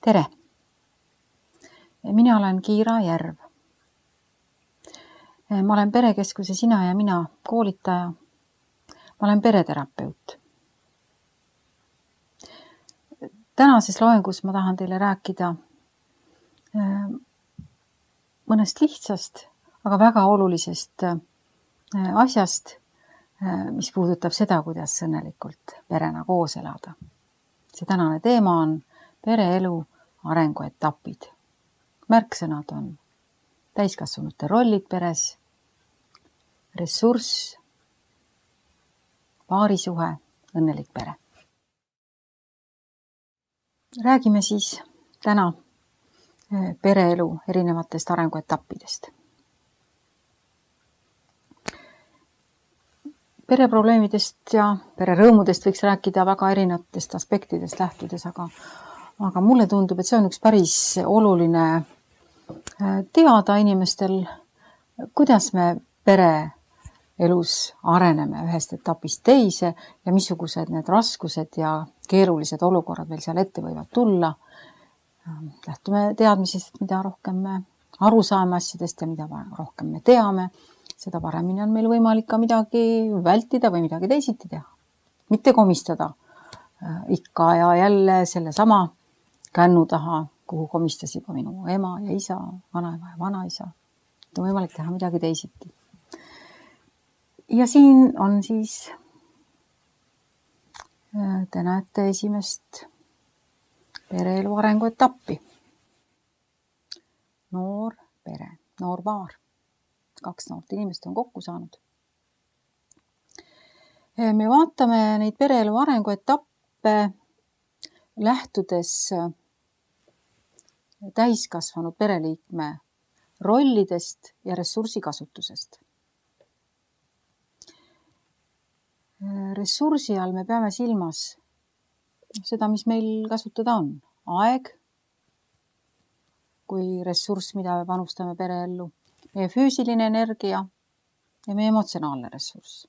Tere! Mina olen Kiira Järv. Ma olen Perekeskuse Sina ja mina koolitaja. Ma olen pereterapeut. Tänases loengus ma tahan teile rääkida mõnest lihtsast, aga väga olulisest asjast, mis puudutab seda, kuidas õnnelikult perena koos elada. See tänane teema on pereelu arenguetapid. Märksõnad on täiskasvanute rollid peres, ressurss, paarisuhe, õnnelik pere. Räägime siis täna pereelu erinevatest arenguetappidest. Pereprobleemidest ja pererõõmudest võiks rääkida väga erinevatest aspektidest lähtudes, aga mulle tundub, et see on üks päris oluline teada inimestel, kuidas me pereelus areneme ühest etapist teise ja missugused need raskused ja keerulised olukorrad meil seal ette võivad tulla. Lähtume teadmisest, et mida rohkem me aru saame asjadest ja mida rohkem me teame, seda paremini on meil võimalik ka midagi vältida või midagi teisiti teha. Mitte komistada ikka ja jälle selle sama kännu taha, kuhu komistas juba minu ema ja isa, vanaema ja vanaisa. Et on võimalik teha midagi teisiti. Ja siin on siis, te näete esimest pereelu arenguetappi. Noor pere, noor paar. 2 noort inimest on kokku saanud. Me vaatame neid pereelu arenguetappe lähtudes täiskasvanud pereliikme rollidest ja ressursikasutusest. Ressursi all me peame silmas seda, mis meil kasutada on. Aeg kui ressurss, mida me panustame pereellu, meie füüsiline energia ja meie emotsionaalne ressurss.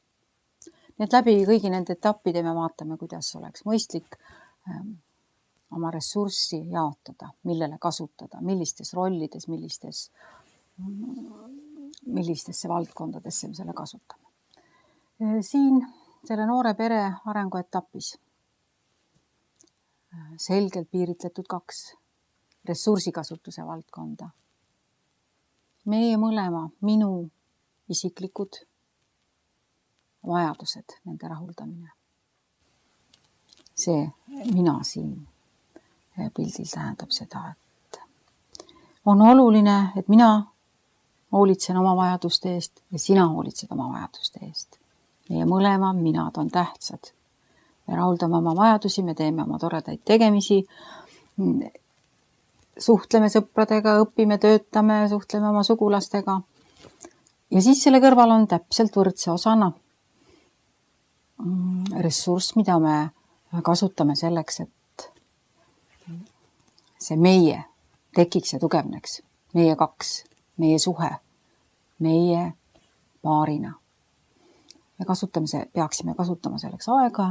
Nii et läbi kõigi nende etappide me vaatame, kuidas oleks mõistlik oma ressurssi jaotada, millele kasutada, millistes rollides, millistesse valdkondadesse me selle kasutame. Siin selle noore pere arenguetapis selgelt piiritletud 2 ressursikasutuse valdkonda. Meie mõlema, minu isiklikud vajadused, nende rahuldamine. See mina siin pildil tähendab seda, et on oluline, et mina hoolitsen oma vajaduste eest ja sina hoolitsed oma vajaduste eest. Meie mõlema minad on tähtsad. Me rahuldame oma vajadusi, me teeme oma toredaid tegemisi, suhtleme sõpradega, õpime, töötame, suhtleme oma sugulastega. Ja siis selle kõrval on täpselt võrdse osana ressurss, mida me kasutame selleks, et see meie tekiks ja tugevneks. Meie 2, meie suhe, meie paarina. Me peaksime kasutama selleks aega,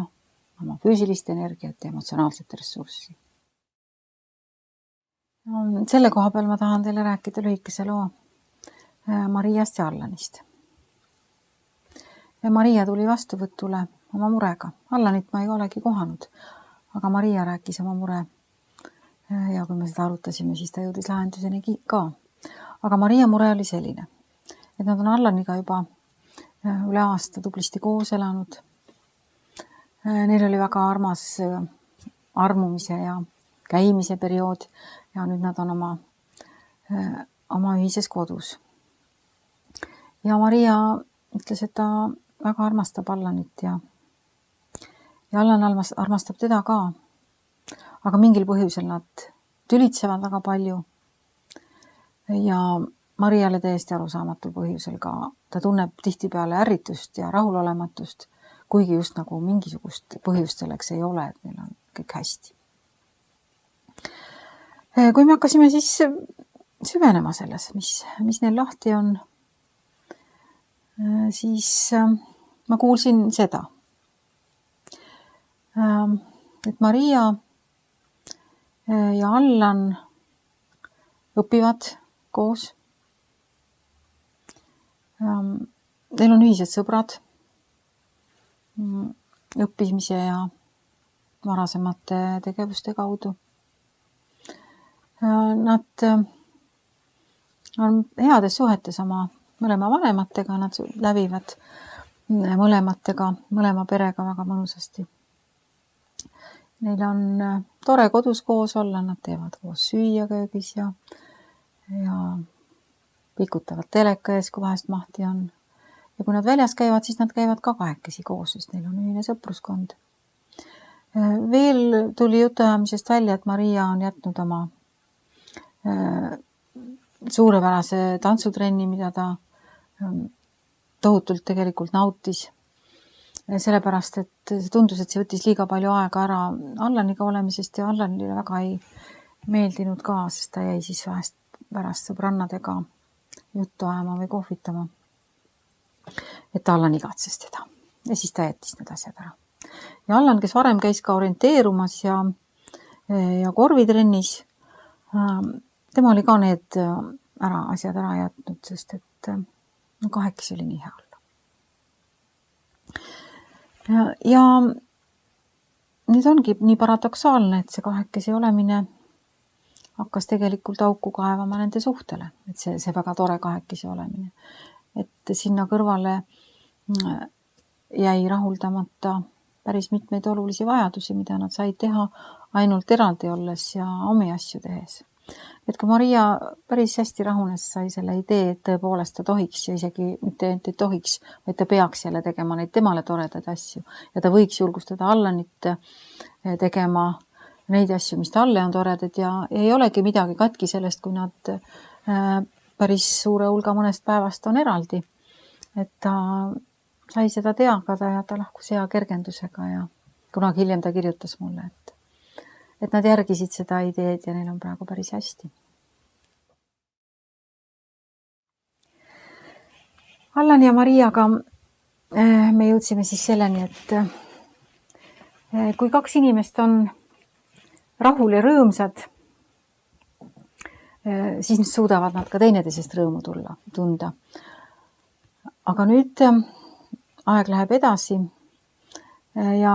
oma füüsilist energiat ja emotsionaalset ressurssi. Selle koha peal ma tahan teile rääkida lühikese loo Mariast ja Allanist. Ja Maria tuli vastuvõtule oma murega. Allanit ma ei olegi kohanud, aga Maria rääkis oma mure. Ja kui me seda arutasime, siis ta jõudis lahenduseni ka. Aga Maria mure oli selline, et nad on Allaniga juba üle aasta tublisti koos elanud. Neil oli väga armas armumise ja käimise periood ja nüüd nad on oma ühises kodus. Ja Maria ütles, et ta väga armastab Allanit ja Allan armastab teda ka. Aga mingil põhjusel nad tülitsevad väga palju ja Mariale täiesti arusaamatul põhjusel ka. Ta tunneb tihtipeale ärritust ja rahulolematust, kuigi just nagu mingisugust põhjust selleks ei ole, et neil on kõik hästi. Kui me hakkasime siis süvenema selles, mis neil lahti on, siis ma kuulsin seda, et Maria ja Allan õpivad koos. Neil on ühised sõbrad õppimise ja varasemate tegevuste kaudu. Nad on heades suhetes oma mõlema vanematega, nad lävivad mõlema perega väga mõnusasti. Neil on tore kodus koos olla, nad teevad koos süüa köögis ja pikutavad teleka ees, kui vahest mahti on. Ja kui nad väljas käivad, siis nad käivad ka kahekesi koos, sest neil on ühine sõpruskond. Veel tuli jutuajamisest välja, et Maria on jätnud oma suurepärase tantsutrenni, mida ta tohutult tegelikult nautis. Sellepärast, et see tundus, et see võttis liiga palju aega ära Allaniga olemisest ja Allanile väga ei meeldinud ka, sest ta jäi siis vahest pärast sõbrannadega juttu ajama või kohvitama. Et Allan igatses teda ja siis ta jättis need asjad ära. Ja Allan, kes varem käis ka orienteerumas ja korvitrennis, tema oli ka need asjad ära jätnud, sest et kahekesi oli nii hea olla. Ja nüüd ongi nii paradoksaalne, et see kahekesi olemine hakkas tegelikult auku kaevama nende suhtele, et see väga tore kahekesi olemine. Et sinna kõrvale jäi rahuldamata päris mitmeid olulisi vajadusi, mida nad said teha ainult eraldi olles ja omi asju tehes. Et kui Maria päris hästi rahunes, sai selle idee, et tõepoolest ta tohiks ja isegi mitte ei tohiks, vaid ta peaks jälle tegema neid temale toredaid asju. Ja ta võiks julgustada Allanit tegema neid asju, mis talle on toredad ja ei olegi midagi katki sellest, kui nad päris suure hulga mõnest päevast on eraldi. Et ta sai seda teagada ja ta lahkus hea kergendusega ja kunagi hiljem ta kirjutas mulle, et nad järgisid seda ideed ja neil on praegu päris hästi. Allan ja Mariaga me jõudsime siis selleni, et kui kaks inimest on rahul ja rõõmsad, siis suudavad nad ka teineteisest rõõmu tunda. Aga nüüd aeg läheb edasi ja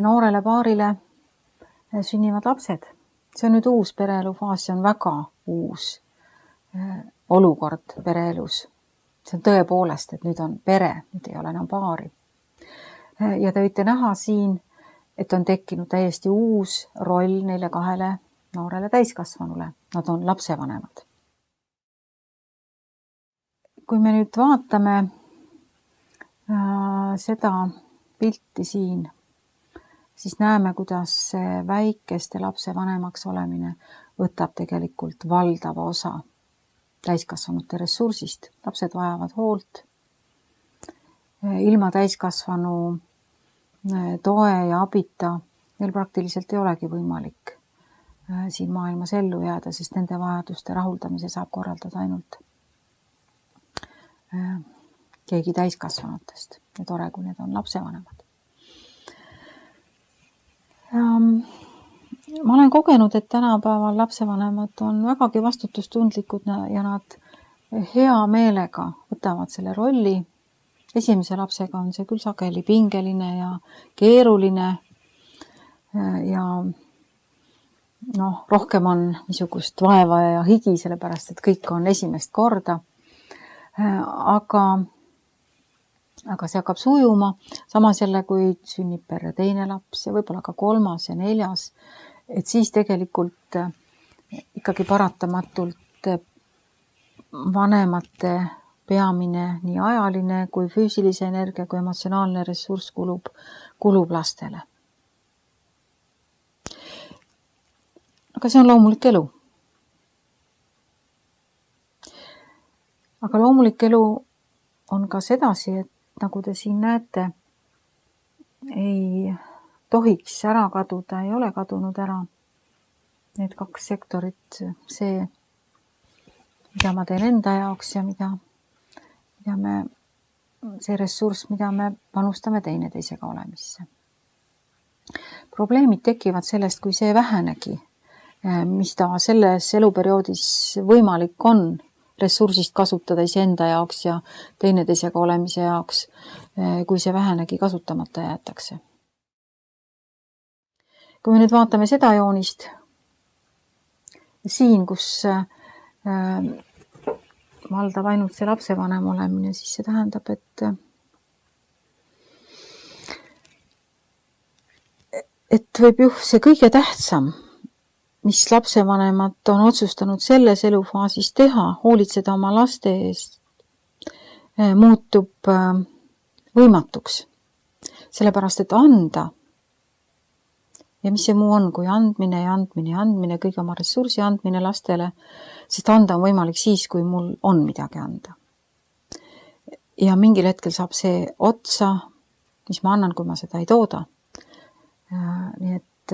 noorele paarile sünnivad lapsed. See on nüüd uus pereelu faas, see on väga uus olukord pereelus. See on tõepoolest, et nüüd on pere, nüüd ei ole enam paari. Ja te võite näha siin, et on tekkinud täiesti uus roll neile kahele noorele täiskasvanule. Nad on lapsevanemad. Kui me nüüd vaatame seda pilti siin, siis näeme, kuidas väikeste lapsevanemaks olemine võtab tegelikult valdava osa täiskasvanute ressursist. Lapsed vajavad hoolt. Ilma täiskasvanu toe ja abita neil praktiliselt ei olegi võimalik siin maailmas ellu jääda, sest nende vajaduste rahuldamise saab korraldada ainult keegi täiskasvanutest. Ja tore, kui need on lapsevanemad. Ma olen kogenud, et tänapäeval lapsevanemad on vägagi vastutustundlikud ja nad hea meelega võtavad selle rolli. Esimese lapsega on see küll sageli pingeline ja keeruline ja rohkem on niisugust vaeva ja higi, sellepärast et kõik on esimest korda. Aga see hakkab sujuma. Samas jälle, kui sünnib perre teine laps ja võib-olla ka kolmas ja neljas, et siis tegelikult ikkagi paratamatult vanemate peamine nii ajaline kui füüsilise energia kui emotsionaalne ressurss kulub lastele. Aga see on loomulik elu. Aga loomulik elu on ka sedasi, et nagu te siin näete, ei tohiks ära kaduda, ei ole kadunud ära need kaks sektorit, see, mida ma teen enda jaoks ja see ressurss, mida me panustame teineteisega olemisse. Probleemid tekivad sellest, kui see vähenegi, mis ta selles eluperioodis võimalik on ressursist kasutada iseenda jaoks ja teineteisega olemise jaoks, kui see vähenegi kasutamata jäetakse. Kui me nüüd vaatame seda joonist, siin, kus valdab ainult see lapsevanem olemine, siis see tähendab, et võib see kõige tähtsam, mis lapsevanemad on otsustanud selles elufaasis teha, hoolitseda oma laste eest, muutub võimatuks. Sellepärast, et anda, ja mis see muu on, kui andmine ja andmine ja andmine, kõige oma ressursi andmine lastele, sest anda on võimalik siis, kui mul on midagi anda. Ja mingil hetkel saab see otsa, mis ma annan, kui ma seda ei tooda. Nii et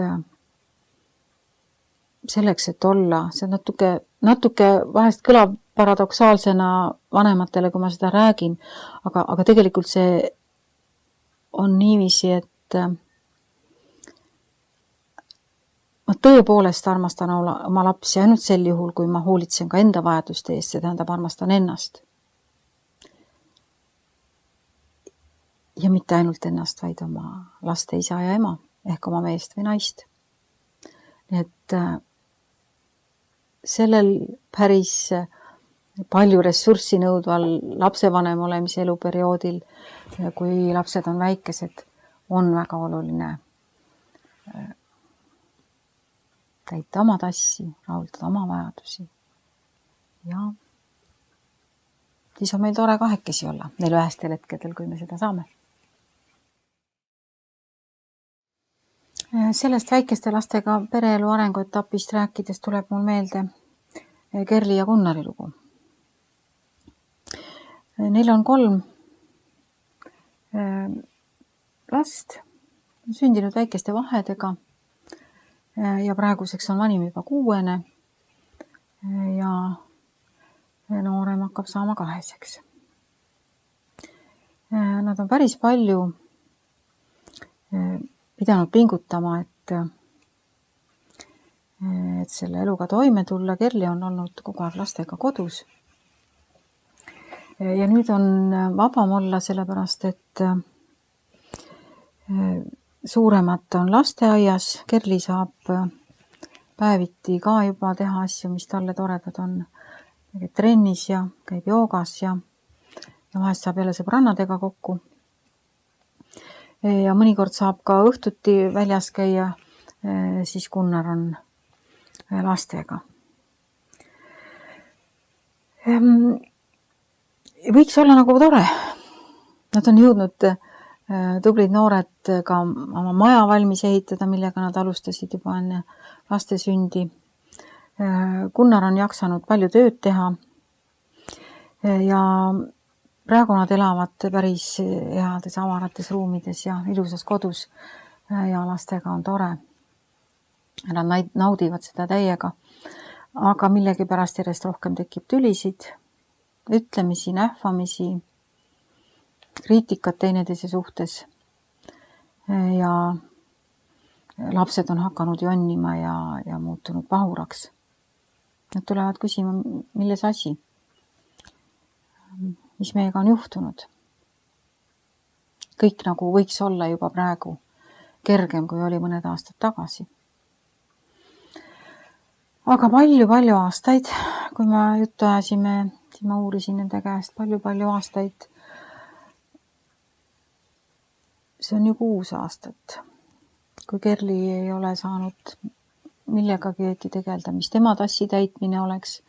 selleks, et olla, see natuke vahest kõlab paradoksaalsena vanematele, kui ma seda räägin, aga tegelikult see on niiviisi, et ma tõepoolest armastan oma lapsi ainult sel juhul, kui ma hoolitsen ka enda vajaduste eest, see tähendab armastan ennast. Ja mitte ainult ennast, vaid oma laste isa ja ema, ehk oma meest või naist. Nii et sellel päris palju ressurssi nõudval lapsevanem olemise eluperioodil, kui lapsed on väikesed, on väga oluline täita oma tassi, rahuldada oma vajadusi. Ja siis on meil tore kahekesi olla neil ühestel hetkedel, kui me seda saame. Sellest väikeste lastega pereelu arenguetapist rääkides tuleb mul meelde Kerli ja Gunnari lugu. Neil on 3 last, sündinud väikeste vahedega ja praeguseks on vanim juba 6 ja noorem hakkab saama 2. Nad on päris palju pidanud pingutama, et selle eluga toime tulla. Kerli on olnud kogu aeg lastega kodus. Ja nüüd on vabam olla sellepärast, et suuremad on lasteaias. Kerli saab päeviti ka juba teha asju, mis talle toredad on. Käib trennis ja käib joogas ja vahest saab jälle sõbrannadega kokku. Ja mõnikord saab ka õhtuti väljas käia, siis Gunnar on lastega. Võiks olla nagu tore. Nad on jõudnud tublid noored ka oma maja valmis ehitada, millega nad alustasid juba enne laste sündi. Gunnar on jaksanud palju tööd teha ja praegu nad elavad päris heades avarates ruumides ja ilusas kodus ja lastega on tore. Nad naudivad seda täiega, aga millegipärast järjest rohkem tekib tülisid, ütlemisi, nähvamisi, kriitikat teineteise suhtes ja lapsed on hakanud jonnima ja muutunud pahuraks. Nad tulevad küsima, milles asi, mis meiega on juhtunud. Kõik nagu võiks olla juba praegu kergem, kui oli mõned aastad tagasi. Aga palju aastaid, kui ma juttu ajasime, siis ma uurisin nende käest palju aastaid. See on ju 6 aastat, kui Kerli ei ole saanud millegagi tegelda, mis tema tassi täitmine oleks.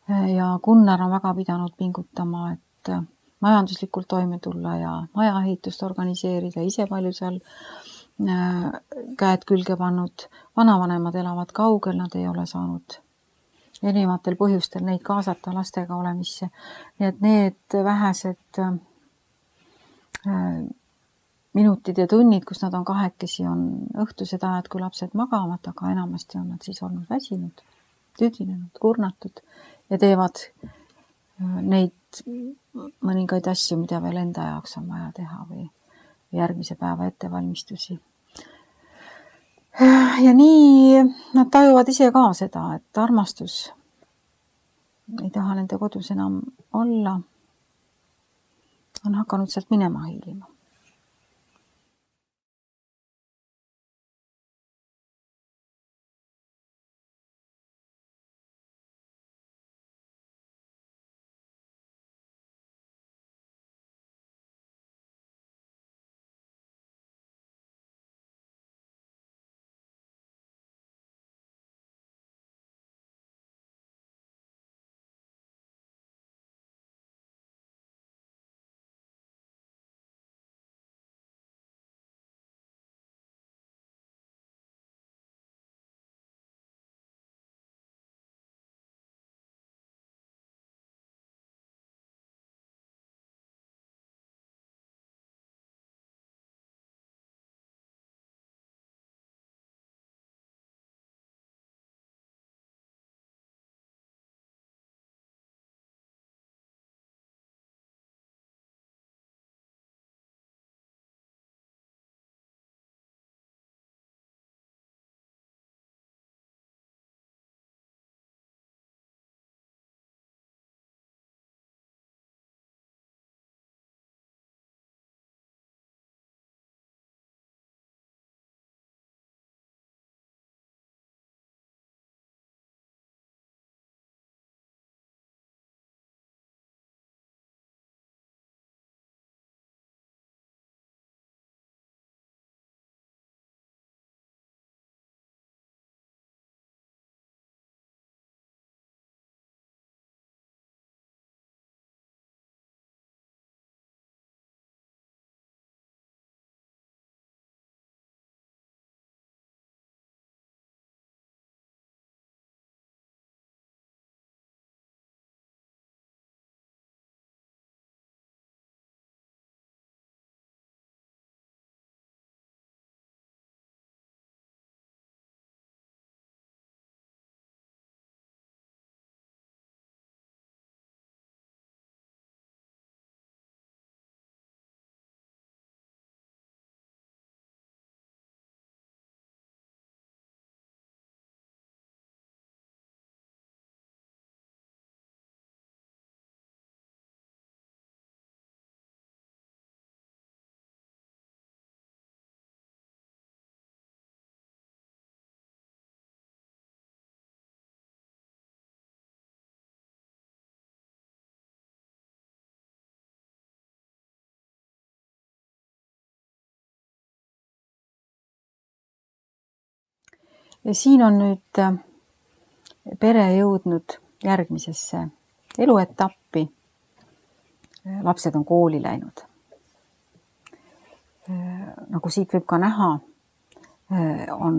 Ja Gunnar on väga pidanud pingutama, et majanduslikult toime tulla ja majaehitust organiseerida, ise palju seal käed külge pannud. Vanavanemad elavad kaugel, nad ei ole saanud erinevatel põhjustel neid kaasata lastega olemisse. Nii et need vähesed minutid ja tunnid, kus nad on kahekesi, on õhtused ajad, kui lapsed magavad, aga enamasti on nad siis olnud väsinud, tüdinenud, kurnatud ja teevad neid mõningaid asju, mida veel enda jaoks on vaja teha või järgmise päeva ettevalmistusi. Ja nii nad tajuvad ise ka seda, et armastus ei taha nende kodus enam olla, on hakanud sealt minema hiilima. Ja siin on nüüd pere jõudnud järgmisesse eluetappi. Lapsed on kooli läinud. Nagu siit võib ka näha, on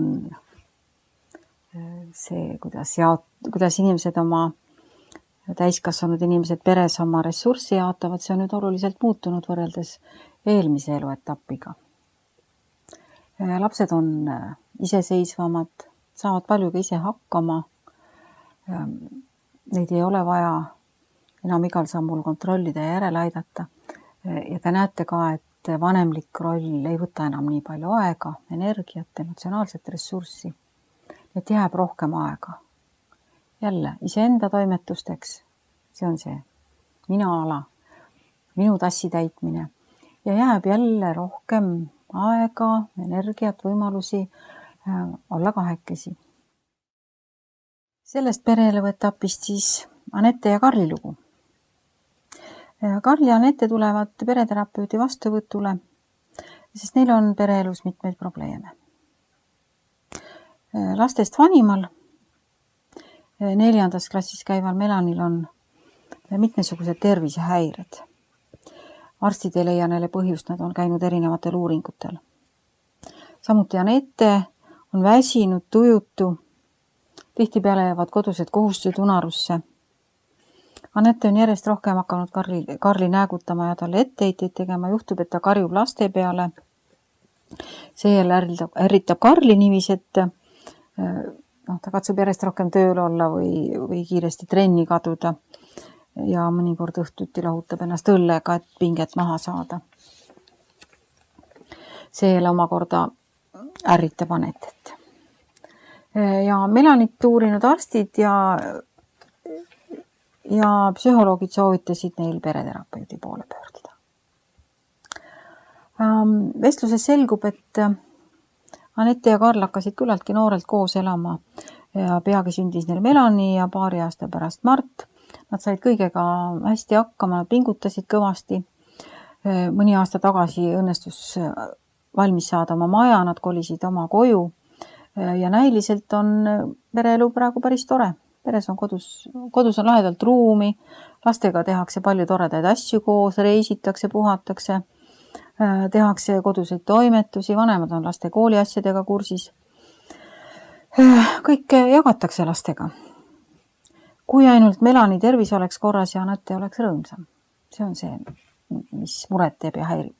see, kuidas inimesed täiskasvanud inimesed peres oma ressurssi jaotavad, see on nüüd oluliselt muutunud võrreldes eelmise eluetapiga. Lapsed on iseseisvamad, saavad paljuga ise hakkama. Neid ei ole vaja enam igal sammul kontrollida ja järele aidata. Ja te näete ka, et vanemlik roll ei võta enam nii palju aega, energiat, emotsionaalset ressurssi. Et jääb rohkem aega. Jälle, iseenda toimetusteks, see on see mina-ala, minu tassi täitmine. Ja jääb jälle rohkem aega, energiat, võimalusi olla kahekesi. Sellest pereeluetapist siis Anette ja Karli lugu. Karl ja Anette tulevad pereterapeudi vastuvõtule, sest neil on pereelus mitmeid probleeme. Lastest vanimal, 4. klassis käival Melanil on mitmesugused tervisehäired. Arstid ei leia neile põhjust, nad on käinud erinevatel uuringutel. Samuti Anette on väsinud, tujutu, tihtipeale jäävad kodused kohustused unarusse. Anette on järjest rohkem hakanud Karli näägutama ja talle etteheiteid tegema. Juhtub, et ta karjub laste peale. Seejärel ärritab Karli niiviisi, et ta katsub järjest rohkem tööl olla või kiiresti trenni kaduda. Ja mõnikord õhtuti lahutab ennast õllega, et pinget maha saada. Seejärel omakorda ärritab Anettet. Ja Melanit uurinud arstid ja psühholoogid soovitasid neil pereterapeudi poole pöörduda. Vestluses selgub, et Anette ja Karl hakkasid küllaltki noorelt koos elama ja peagi sündis neil Melani ja paari aasta pärast Mart. Nad said kõigega hästi hakkama, nad pingutasid kõvasti. Mõni aasta tagasi õnnestus valmis saada oma maja, nad kolisid oma koju ja näiliselt on pereelu praegu päris tore. Peres on kodus on lahedalt ruumi, lastega tehakse palju toredaid asju koos, reisitakse, puhatakse, tehakse koduseid toimetusi, vanemad on laste kooliasjadega kursis. Kõike jagatakse lastega. Kui ainult Melani tervis oleks korras ja Anette oleks rõõmsam. See on see, mis muret teeb ja häirib.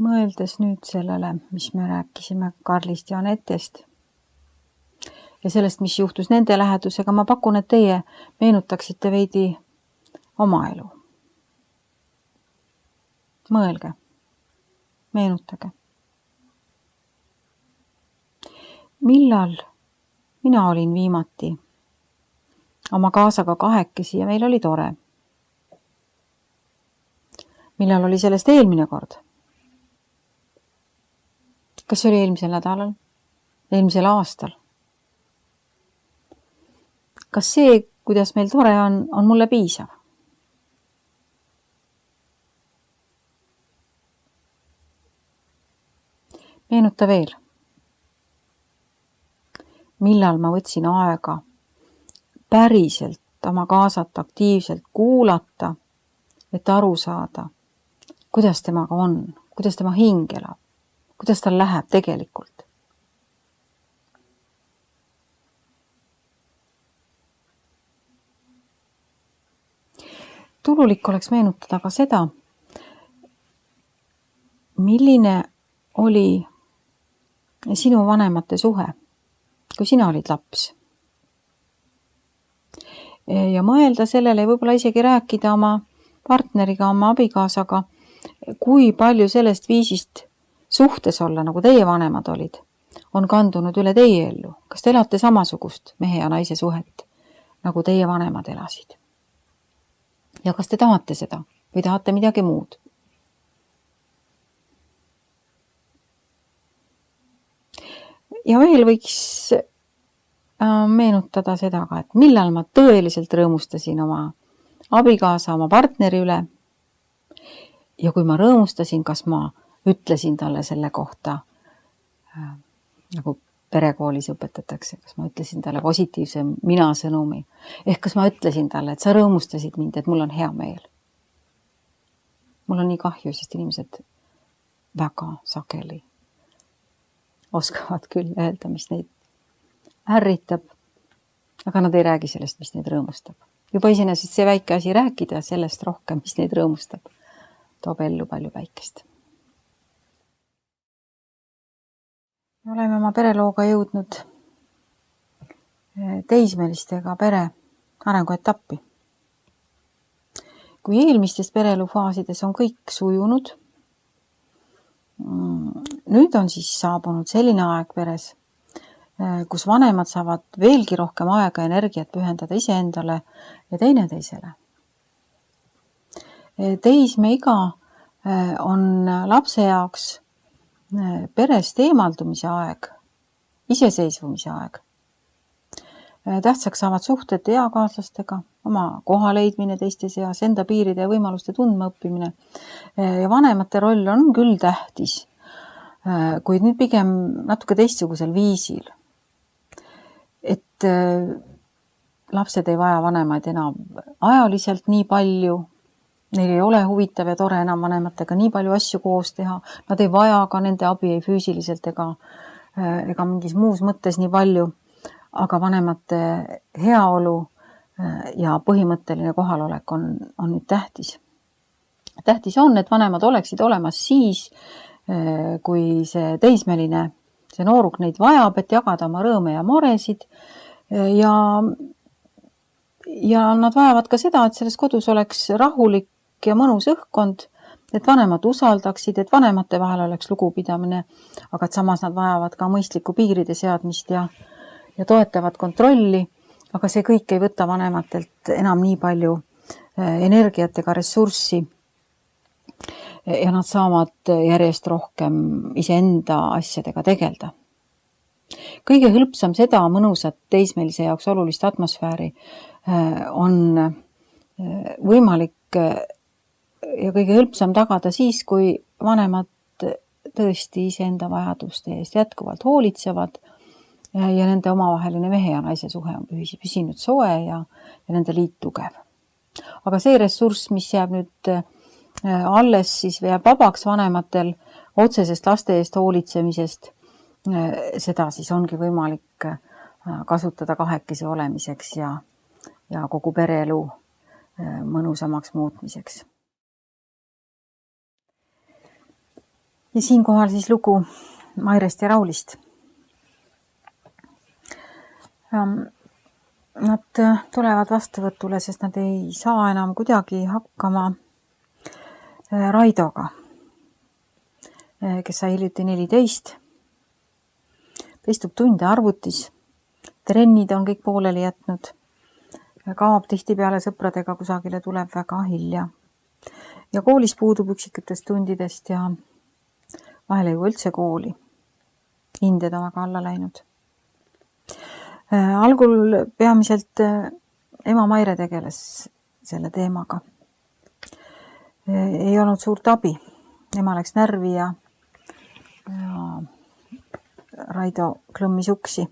Mõeldes nüüd sellele, mis me rääkisime Karlist ja Anetest ja sellest, mis juhtus nende lähedusega, ma pakun, et teie meenutaksite veidi oma elu. Mõelge, meenutage. Millal mina olin viimati oma kaasaga kahekesi ja meil oli tore? Millal oli sellest eelmine kord? Kas see oli eelmisel nädalal? Eelmisel aastal? Kas see, kuidas meil tore on mulle piisav? Meenuta veel. Millal ma võtsin aega päriselt oma kaasat aktiivselt kuulata, et aru saada, kuidas temaga on, kuidas tema hing elab, kuidas tal läheb tegelikult. Tululik oleks meenutada ka seda, milline oli sinu vanemate suhe, kui sina olid laps. Ja mõelda sellele, võib-olla isegi rääkida oma partneriga, oma abikaasaga, kui palju sellest viisist suhtes olla, nagu teie vanemad olid, on kandunud üle teie ellu. Kas te elate samasugust mehe ja naise suhet, nagu teie vanemad elasid? Ja kas te tahate seda või tahate midagi muud? Ja veel võiks meenutada seda ka, et millal ma tõeliselt rõõmustasin oma abikaasa, oma partneri üle. Ja kui ma rõõmustasin, kas ma ütlesin talle selle kohta, nagu perekoolis õpetatakse, kas ma ütlesin talle positiivse mina sõnumi. Ehk kas ma ütlesin talle, et sa rõõmustasid mind, et mul on hea meel. Mul on nii kahju, sest inimesed väga sageli oskavad küll öelda, mis neid ärritab, aga nad ei räägi sellest, mis neid rõõmustab. Juba iseenesest see väike asi rääkida sellest rohkem, mis neid rõõmustab, toob ellu palju väikest. Me oleme oma perelooga jõudnud teismelistega pere arenguetappi. Kui eelmistes pereelufaasides on kõik sujunud, nüüd on siis saabunud selline aeg peres, kus vanemad saavad veelgi rohkem aega ja energiat pühendada iseendale ja teineteisele. Teismeiga on lapse jaoks perest eemaldumise aeg, iseseisvumise aeg. Tähtsaks saavad suhted eakaaslastega, oma koha leidmine teiste seas, enda piiride ja võimaluste tundma õppimine. Ja vanemate roll on küll tähtis, kuid nüüd pigem natuke teistsugusel viisil. Et lapsed ei vaja vanemaid enam ajaliselt nii palju, neil ei ole huvitav ja tore enam vanematega nii palju asju koos teha, nad ei vaja ka nende abi ei füüsiliselt ega mingis muus mõttes nii palju, aga vanemate heaolu ja põhimõtteline kohalolek on nüüd tähtis. Tähtis on, et vanemad oleksid olemas siis, kui see teismeline, see nooruk neid vajab, et jagada oma rõõme ja muresid ja nad vajavad ka seda, et selles kodus oleks rahulik ja mõnus õhkkond, et vanemad usaldaksid, et vanemate vahel oleks lugupidamine, aga et samas nad vajavad ka mõistlikku piiride seadmist ja toetavat kontrolli, aga see kõik ei võta vanematelt enam nii palju energiat ega ressurssi ja nad saavad järjest rohkem iseenda asjadega tegelda. Kõige hõlpsam seda mõnusat teismelise jaoks olulist atmosfääri on võimalik ja kõige hõlpsam tagada siis, kui vanemad tõesti iseenda vajaduste eest jätkuvalt hoolitsevad ja nende omavaheline mehe ja naise suhe on püsinud soe ja nende liit tugev. Aga see ressurss, mis jääb nüüd alles, siis jääb vabaks vanematel otsesest laste eest hoolitsemisest, seda siis ongi võimalik kasutada kahekesi olemiseks ja kogu pereelu mõnusamaks muutmiseks. Ja siinkohal siis lugu Mairest ja Raulist. Nad tulevad vastuvõtule, sest nad ei saa enam kuidagi hakkama Raidoga, kes sai hiljuti 14. Ta istub tunde arvutis, trennid on kõik pooleli jätnud, kaob tihtipeale sõpradega kusagile, tuleb väga hilja. Ja koolis puudub üksikutest tundidest ja vahel ei jõua üldse kooli. Hinded on väga alla läinud. Algul peamiselt ema Maire tegeles selle teemaga. Ei olnud suurt abi. Ema läks närvi ja Raido klõmmis uksi.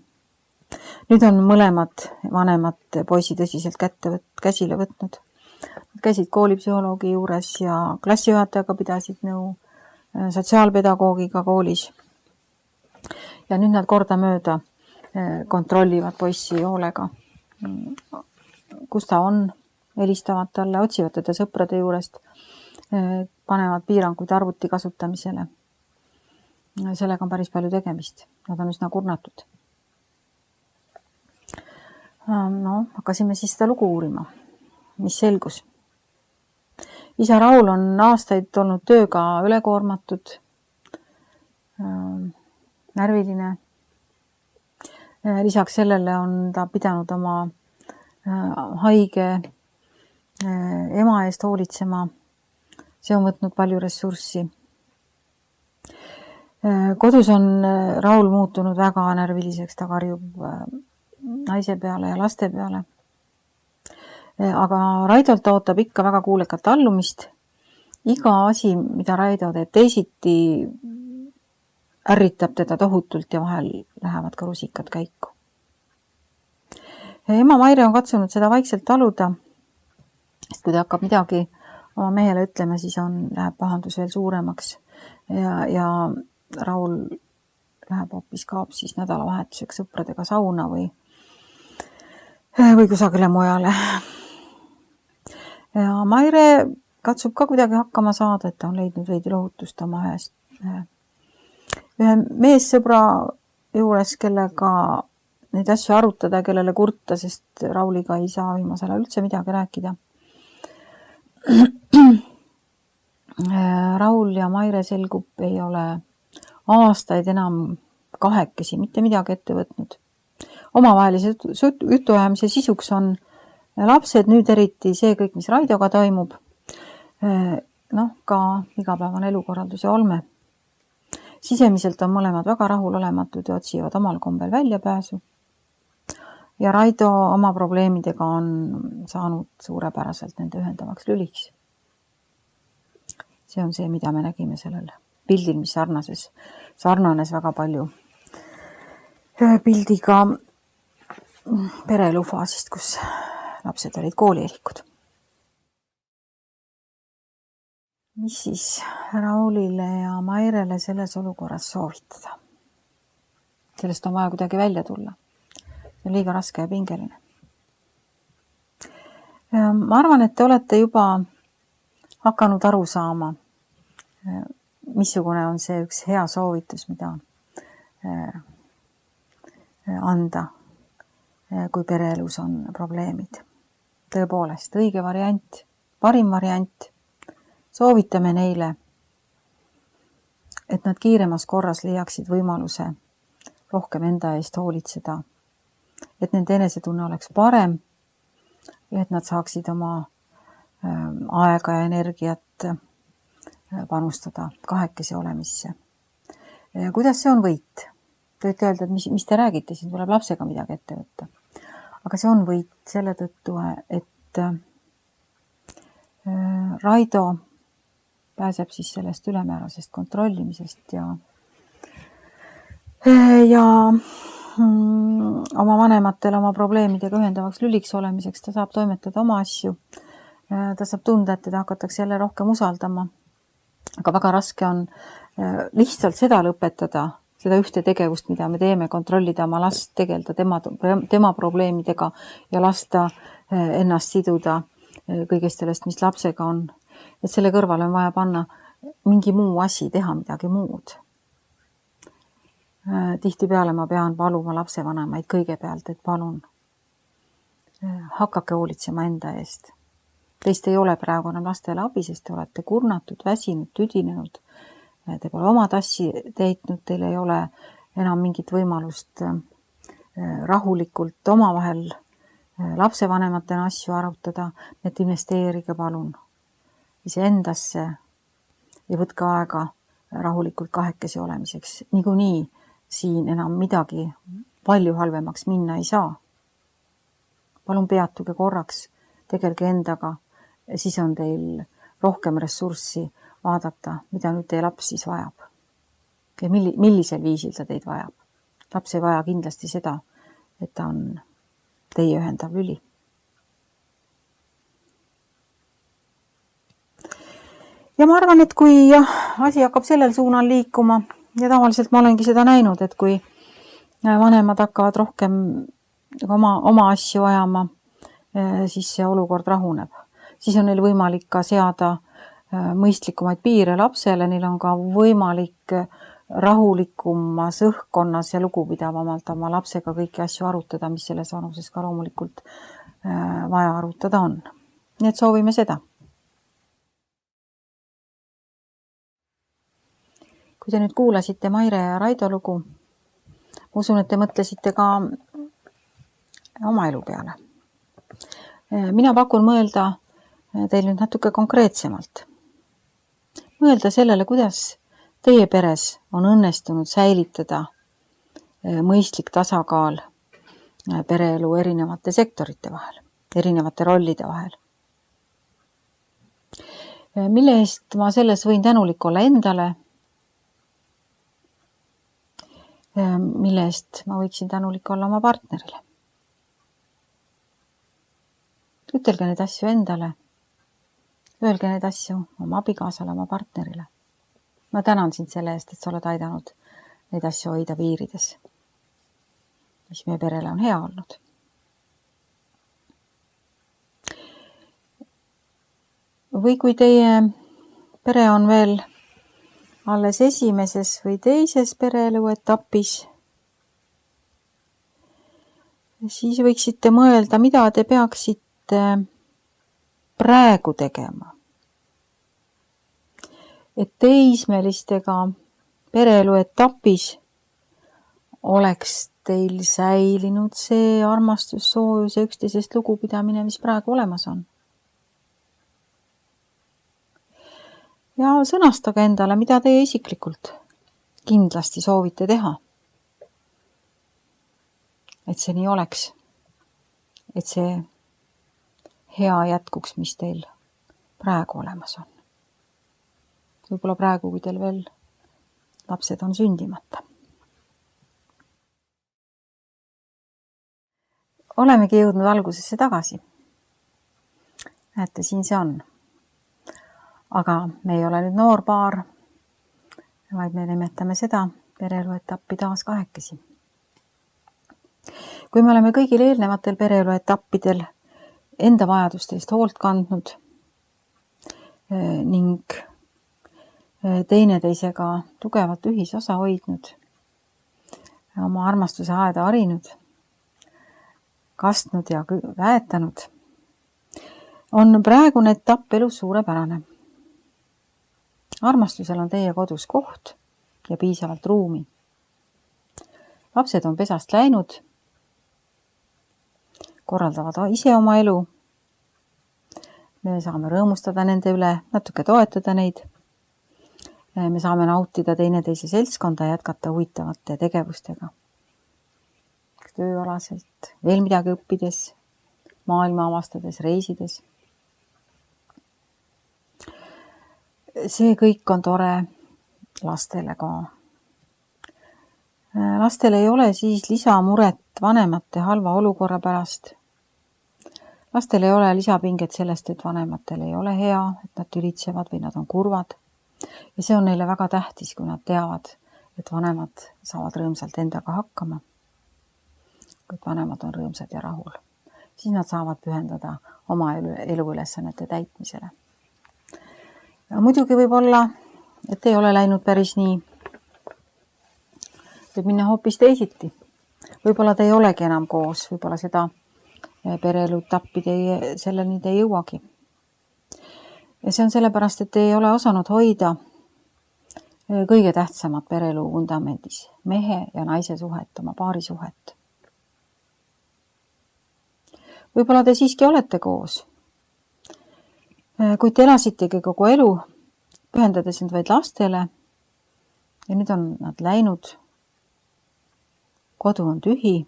Nüüd on mõlemad vanemad poisi tõsiselt käsile võtnud. Nad käisid koolipsühholoogi juures ja klassijuhatajaga pidasid nõu, sotsiaalpedagoogiga koolis. Ja nüüd nad kordamööda kontrollivad poissi hoolega. Kus ta on, helistavad talle, otsivad teda sõprade juurest, panevad piiranguid arvuti kasutamisele. Sellega on päris palju tegemist. Nad on üsna kurnatud. Hakkasime siis seda lugu uurima. Mis selgus? Isa Raul on aastaid olnud tööga ülekoormatud, närviline. Lisaks sellele on ta pidanud oma haige ema eest hoolitsema. See on võtnud palju ressurssi. Kodus on Raul muutunud väga närviliseks, ta karjub naise peale ja laste peale. Aga Raidolt ootab ikka väga kuulekat allumist. Iga asi, mida Raido teeb teisiti, ärritab teda tohutult ja vahel lähevad ka rusikad käiku. Ema Maire on katsunud seda vaikselt taluda, sest kui ta hakkab midagi oma mehele ütlema, siis läheb pahandus veel suuremaks ja Raul kaob siis nädalavahetuseks sõpradega sauna või kusagile mujale. Ja Maire katsub ka kuidagi hakkama saada, et ta on leidnud veidi lohutust oma ühe meessõbra juures, kellega neid asju arutada, kellele kurta, sest Rauliga ei saa viimasel ajal üldse midagi rääkida. Raul ja Maire selgub ei ole aastaid enam kahekesi mitte midagi ette võtnud. Omavahelise jutuajamise sisuks on lapsed, nüüd eriti see kõik, mis Raidoga toimub, ka igapäevane elukorraldus ja olme. Sisemiselt on mõlemad väga rahulolematud ja otsivad omal kombel väljapääsu. Ja Raido oma probleemidega on saanud suurepäraselt nende ühendavaks lüliks. See on see, mida me nägime sellel pildil, mis sarnanes väga palju pildiga pereelufaasist, kus lapsed olid koolielikud. Mis siis Raulile ja Mairele selles olukorras soovitada? Sellest on vaja kuidagi välja tulla. See on liiga raske ja pingeline. Ma arvan, et te olete juba hakanud aru saama, missugune on see üks hea soovitus, mida anda, kui pereelus on probleemid. Tõepoolest, õige variant, parim variant. Soovitame neile, et nad kiiremas korras leiaksid võimaluse rohkem enda eest hoolitseda, et nende enesetunne oleks parem ja et nad saaksid oma aega ja energiat panustada kahekesi olemisse. Ja kuidas see on võit? Te võite öelda, et mis te räägite, siin tuleb lapsega midagi ette võtta. Aga see on võit selle tõttu, et Raido pääseb siis sellest ülemäärasest kontrollimisest ja oma vanematele oma probleemidega ühendavaks lüliks olemiseks ta saab toimetada oma asju. Ta saab tunda, et teda hakatakse jälle rohkem usaldama. Aga väga raske on lihtsalt seda lõpetada, seda ühte tegevust, mida me teeme, kontrollida oma last, tegeleda tema probleemidega ja lasta ennast siduda kõigest sellest, mis lapsega on. Et selle kõrvale on vaja panna mingi muu asi, teha midagi muud. Tihtipeale ma pean paluma lapsevanemaid kõigepealt, et palun hakake hoolitsema enda eest. Teist ei ole praegu enam lastele abi, sest te olete kurnatud, väsinud, tüdinenud. Te pole oma tassi teitnud, teil ei ole enam mingit võimalust rahulikult omavahel lapsevanematena asju arutada, et investeerige palun iseendasse ja võtke aega rahulikult kahekesi olemiseks. Niikuinii siin enam midagi palju halvemaks minna ei saa. Palun peatuge korraks, tegelge endaga ja siis on teil rohkem ressurssi vaadata, mida nüüd teie laps siis vajab. Ja millisel viisil ta teid vajab. Laps ei vaja kindlasti seda, et ta on teie ühendav lüli. Ja ma arvan, et kui asi hakkab sellel suunal liikuma, ja tavaliselt ma olengi seda näinud, et kui vanemad hakkavad rohkem oma asju ajama, siis see olukord rahuneb. Siis on neil võimalik ka seada mõistlikumaid piire lapsele, neil on ka võimalik rahulikumas õhkkonnas ja lugupidavamalt oma lapsega kõiki asju arutada, mis selles vanuses ka loomulikult vaja arutada on. Nii et soovime seda. Kui te nüüd kuulasite Maire ja Raido lugu, usun, et te mõtlesite ka oma elu peale. Mina pakun mõelda teil nüüd natuke konkreetsemalt. Mõelda sellele, kuidas teie peres on õnnestunud säilitada mõistlik tasakaal pereelu erinevate sektorite vahel, erinevate rollide vahel. Mille eest ma selles võin tänulik olla endale, mille eest ma võiksin tänulik olla oma partnerile. Ütelge neid asju endale, öelge neid asju oma abikaasale, oma partnerile. Ma tänan sind selle eest, et sa oled aidanud neid asju hoida piirides, mis meie perele on hea olnud. Või kui teie pere on veel alles esimeses või teises pereelu etapis, siis võiksite mõelda, mida te peaksite praegu tegema. Et teismelistega pereelu etapis oleks teil säilinud see armastus, soojus ja üksteisest lugupidamine, mis praegu olemas on. Ja sõnastage endale, mida teie isiklikult kindlasti soovite teha. Et see nii oleks. Et see hea jätkuks, mis teil praegu olemas on. Võib-olla praegu, kui teil veel lapsed on sündimata. Olemegi jõudnud algusesse tagasi. Näete, siin see on. Aga me ei ole nüüd noor paar, vaid me nimetame seda pereelu etappi taas kahekesi. Kui me oleme kõigil eelnevatel pereelu etappidel enda vajaduste eest hoolt kandnud ning teineteisega tugevat ühisosa hoidnud, oma armastuse aeda harinud, kastnud ja väetanud, on praegune etapp elus suurepärane. Armastusel on teie kodus koht ja piisavalt ruumi. Lapsed on pesast läinud, korraldavad ise oma elu. Me saame rõõmustada nende üle, natuke toetada neid. Me saame nautida teineteise seltskonda ja jätkata huvitavate tegevustega. Tööalaselt, veel midagi õppides, maailma avastades, reisides. See kõik on tore lastele ka. Lastel ei ole siis lisamuret vanemate halva olukorra pärast. Lastel ei ole lisapinget sellest, et vanematel ei ole hea, et nad tülitsevad või nad on kurvad. Ja see on neile väga tähtis, kui nad teavad, et vanemad saavad rõõmsalt endaga hakkama. Kui vanemad on rõõmsad ja rahul. Siis nad saavad pühendada oma eluülesannete täitmisele. Ja muidugi võib olla, et ei ole läinud päris nii. Võib minna hoopis teisiti. Võib-olla te ei olegi enam koos, võib-olla seda pereelu etappi selleni te ei jõuagi. Ja see on sellepärast, et te ei ole osanud hoida kõige tähtsamat pereelu vundamendis, mehe ja naise suhet, oma paari suhet. Võib-olla te siiski olete koos. Kuid te elasitegi kogu elu, pühendades end vaid lastele ja nüüd on nad läinud. Kodu on tühi.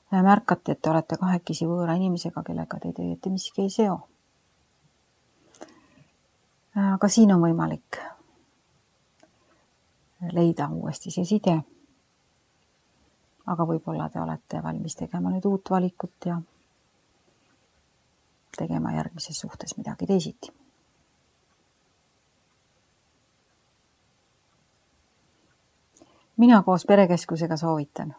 Märkate, et te olete kahekesi võõra inimesega, kellega teid õieti miski ei seo. Aga siin on võimalik leida uuesti see side. Aga võib-olla te olete valmis tegema nüüd uut valikut ja tegema järgmises suhtes midagi teisiti. Mina koos perekeskusega soovitan.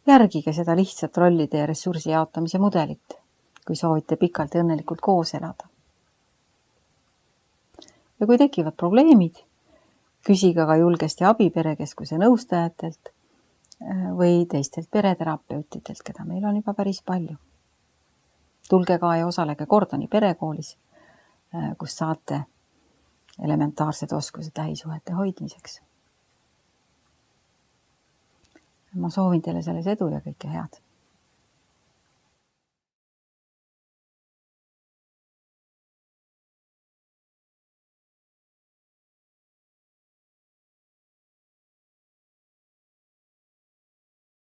Järgige seda lihtsat rollide ja ressursi jaotamise mudelit, kui soovite pikalt ja õnnelikult koos elada. Ja kui tekivad probleemid, küsige ka julgesti abi perekeskuse nõustajatelt või teistelt pereterapeutidelt, keda meil on juba päris palju. Tulge ka ja osalege Kordoni perekoolis, kus saate elementaarsed oskused lähisuhete hoidmiseks. Ma soovin teile selles edu ja kõike head.